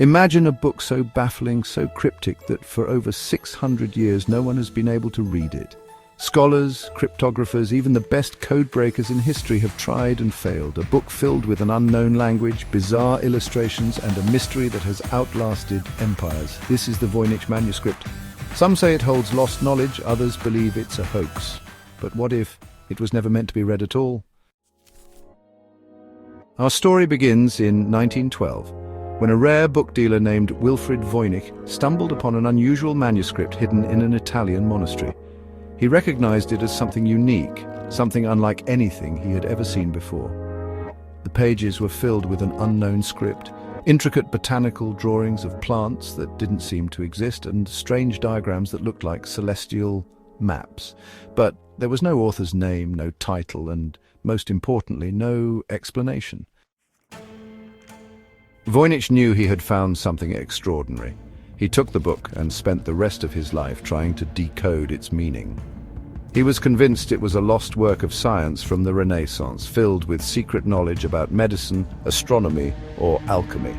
Imagine a book so baffling, so cryptic that for over 600 years no one has been able to read it. Scholars, cryptographers, even the best codebreakers in history have tried and failed. A book filled with an unknown language, bizarre illustrations, and a mystery that has outlasted empires. This is the Voynich Manuscript. Some say it holds lost knowledge, others believe it's a hoax. But what if it was never meant to be read at all? Our story begins in 1912, when a rare book dealer named Wilfrid Voynich stumbled upon an unusual manuscript hidden in an Italian monastery. He recognized it as something unique, something unlike anything he had ever seen before. The pages were filled with an unknown script, intricate botanical drawings of plants that didn't seem to exist, and strange diagrams that looked like celestial maps. But there was no author's name, no title, and most importantly, no explanation. Voynich knew he had found something extraordinary. He took the book and spent the rest of his life trying to decode its meaning. He was convinced it was a lost work of science from the Renaissance, filled with secret knowledge about medicine, astronomy, or alchemy.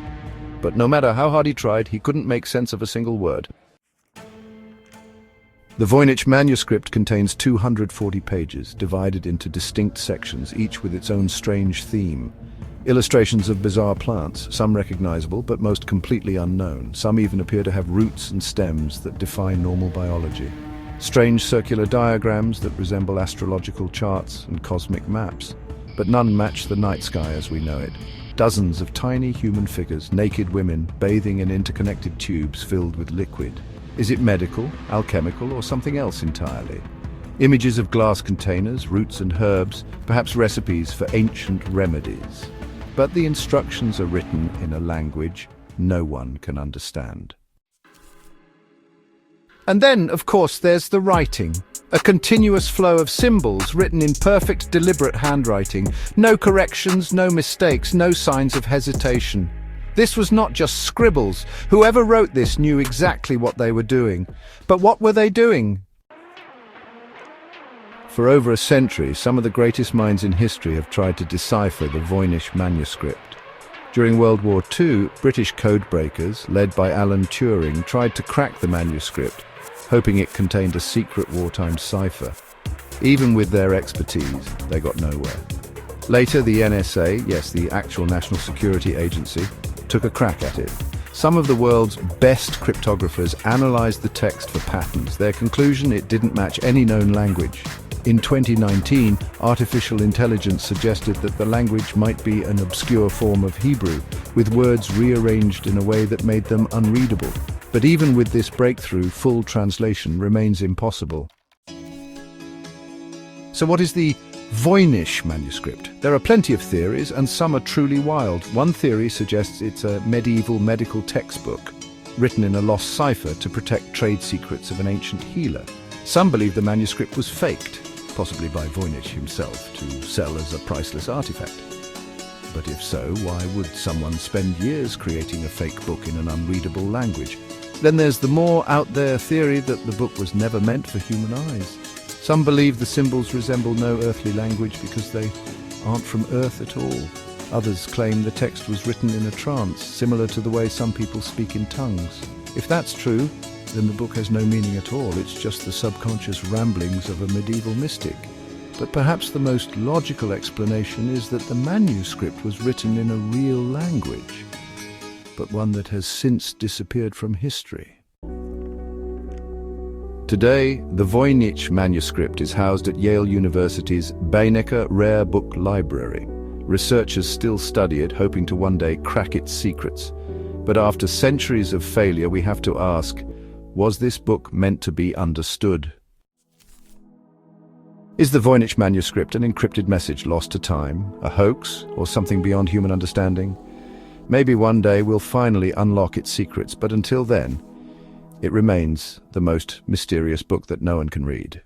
But no matter how hard he tried, he couldn't make sense of a single word. The Voynich Manuscript contains 240 pages, divided into distinct sections, each with its own strange theme. Illustrations of bizarre plants, some recognizable but most completely unknown. Some even appear to have roots and stems that defy normal biology. Strange circular diagrams that resemble astrological charts and cosmic maps. But none match the night sky as we know it. Dozens of tiny human figures, naked women, bathing in interconnected tubes filled with liquid. Is it medical, alchemical, or something else entirely? Images of glass containers, roots and herbs, perhaps recipes for ancient remedies. But the instructions are written in a language no one can understand. And then, of course, there's the writing. A continuous flow of symbols written in perfect, deliberate handwriting. No corrections, no mistakes, no signs of hesitation. This was not just scribbles. Whoever wrote this knew exactly what they were doing. But what were they doing? For over a century, some of the greatest minds in history have tried to decipher the Voynich Manuscript. During World War II, British codebreakers, led by Alan Turing, tried to crack the manuscript, hoping it contained a secret wartime cipher. Even with their expertise, they got nowhere. Later, the NSA, yes, the actual National Security Agency, took a crack at it. Some of the world's best cryptographers analyzed the text for patterns. Their conclusion: it didn't match any known language. In 2019, artificial intelligence suggested that the language might be an obscure form of Hebrew, with words rearranged in a way that made them unreadable. But even with this breakthrough, full translation remains impossible. So what is the Voynich Manuscript? There are plenty of theories, and some are truly wild. One theory suggests it's a medieval medical textbook, written in a lost cipher to protect trade secrets of an ancient healer. Some believe the manuscript was faked, possibly by Voynich himself, to sell as a priceless artifact. But if so, why would someone spend years creating a fake book in an unreadable language? Then there's the more out-there theory that the book was never meant for human eyes. Some believe the symbols resemble no earthly language because they aren't from Earth at all. Others claim the text was written in a trance, similar to the way some people speak in tongues. If that's true, then the book has no meaning at all. It's just the subconscious ramblings of a medieval mystic. But perhaps the most logical explanation is that the manuscript was written in a real language, but one that has since disappeared from history. Today, the Voynich Manuscript is housed at Yale University's Baenecker Rare Book Library. Researchers still study it, hoping to one day crack its secrets. But after centuries of failure, we have to ask, was this book meant to be understood? Is the Voynich Manuscript an encrypted message lost to time, a hoax, or something beyond human understanding? Maybe one day we'll finally unlock its secrets, but until then, it remains the most mysterious book that no one can read.